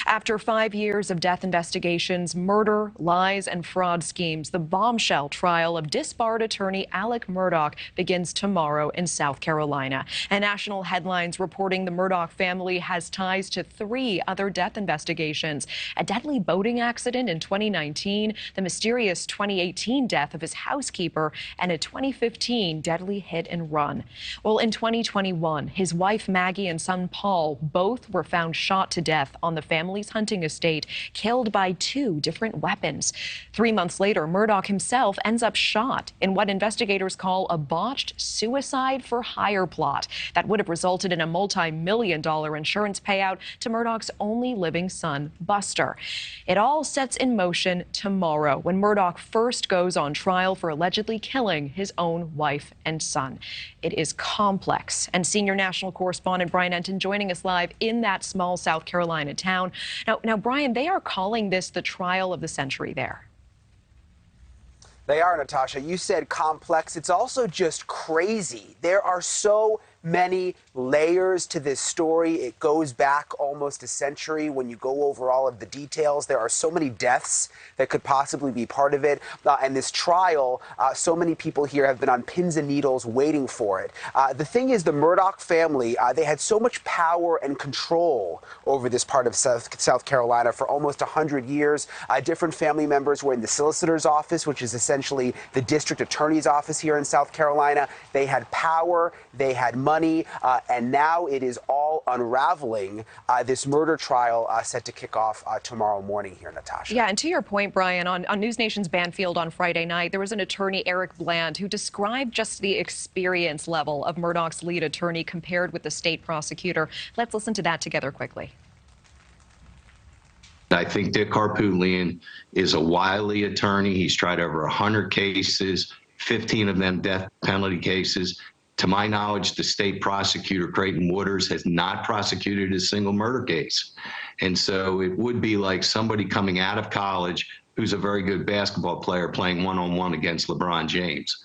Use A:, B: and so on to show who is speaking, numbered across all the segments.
A: After 5 years of death investigations, murder, lies, and fraud schemes, the bombshell trial of disbarred attorney Alex Murdaugh begins tomorrow in South Carolina. And national headlines reporting the Murdaugh family has ties to 3 other death investigations: a deadly boating accident in 2019, the mysterious 2018 death of his housekeeper, and a 2015 deadly hit and run. Well, in 2021, his wife Maggie and son Paul both were found shot to death on the family's hunting estate, killed by 2 different weapons. 3 months later, Murdaugh himself ends up shot in what investigators call a botched suicide for hire plot that would have resulted in a multi-million-dollar insurance payout to Murdaugh's only living son, Buster. It all sets in motion tomorrow when Murdaugh first goes on trial for allegedly killing his own wife and son. It is complex, and senior national correspondent Brian Entin joining us live in that small South Carolina town. Now, Brian, they are calling this the trial of the century there.
B: They are, Natasha. You said complex. It's also just crazy. There are so many layers to this story. It goes back almost a century when you go over all of the details. There are so many deaths that could possibly be part of it. And this trial, so many people here have been on pins and needles waiting for it. The thing is, the Murdaugh family, they had so much power and control over this part of South Carolina for almost 100 years. Different family members were in the solicitor's office, which is essentially the district attorney's office here in South Carolina. They had power, they had money, and now it is all unraveling. This murder trial set to kick off tomorrow morning here, Natasha.
A: Yeah, and to your point, Brian, on NewsNation's Banfield on Friday night, there was an attorney, Eric Bland, who described just the experience level of Murdaugh's lead attorney compared with the state prosecutor. Let's listen to that together quickly.
C: I think Dick Harpootlian is a wily attorney. He's tried over 100 cases, 15 of them death penalty cases. To my knowledge, the state prosecutor, Creighton Wooders, has not prosecuted a single murder case. And so it would be like somebody coming out of college who's a very good basketball player playing one-on-one against LeBron James.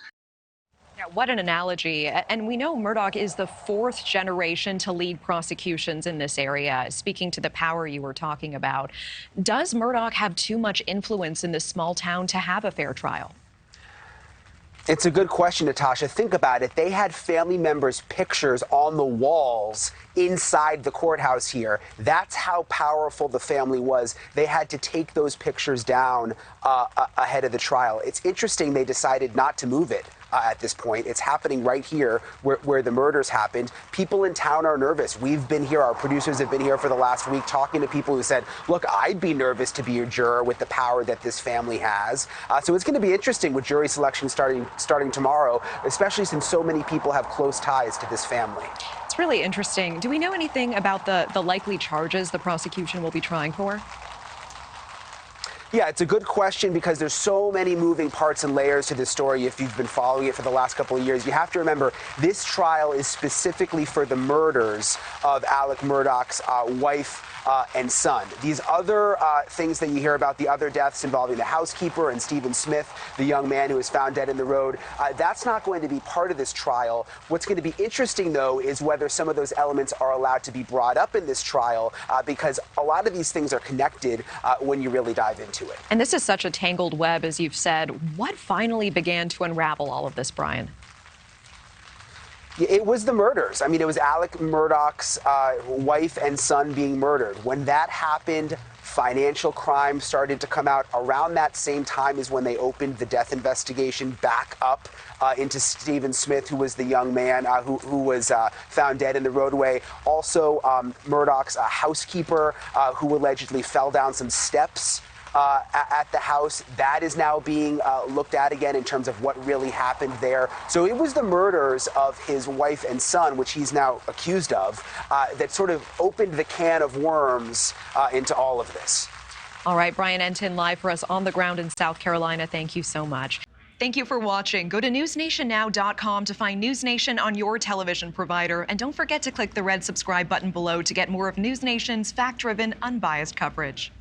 A: Yeah, what an analogy. And we know Murdaugh is the 4th generation to lead prosecutions in this area. Speaking to the power you were talking about, does Murdaugh have too much influence in this small town to have a fair trial?
B: It's a good question, Natasha. Think about it. They had family members' pictures on the walls inside the courthouse here. That's how powerful the family was. They had to take those pictures down ahead of the trial. It's interesting they decided not to move it at this point. It's happening right here where the murders happened. People in town are nervous. We've been here, our producers have been here for the last week talking to people who said, look, I'd be nervous to be a juror with the power that this family has. So it's going to be interesting with jury selection starting tomorrow, especially since so many people have close ties to this family.
A: It's really interesting. Do we know anything about the likely charges the prosecution will be trying for?
B: Yeah, it's a good question because there's so many moving parts and layers to this story. If you've been following it for the last couple of years, you have to remember this trial is specifically for the murders of Alex Murdaugh's wife and son. These other things that you hear about, the other deaths involving the housekeeper and Stephen Smith, the young man who was found dead in the road, that's not going to be part of this trial. What's going to be interesting, though, is whether some of those elements are allowed to be brought up in this trial because a lot of these things are connected when you really dive into it.
A: And this is such a tangled web, as you've said. What finally began to unravel all of this, Brian?
B: It was the murders. I mean, it was Alex Murdaugh's wife and son being murdered. When that happened, financial crime started to come out. Around that same time is when they opened the death investigation back up into Stephen Smith, who was the young man who was found dead in the roadway. Also, Murdaugh's housekeeper, who allegedly fell down some steps at the house. That is now being looked at again in terms of what really happened there. So it was the murders of his wife and son, which he's now accused of, that sort of opened the can of worms into all of this.
A: All right, Brian Entin live for us on the ground in South Carolina. Thank you so much. Thank you for watching. Go to newsnationnow.com to find NewsNation on your television provider. And don't forget to click the red subscribe button below to get more of NewsNation's fact-driven, unbiased coverage.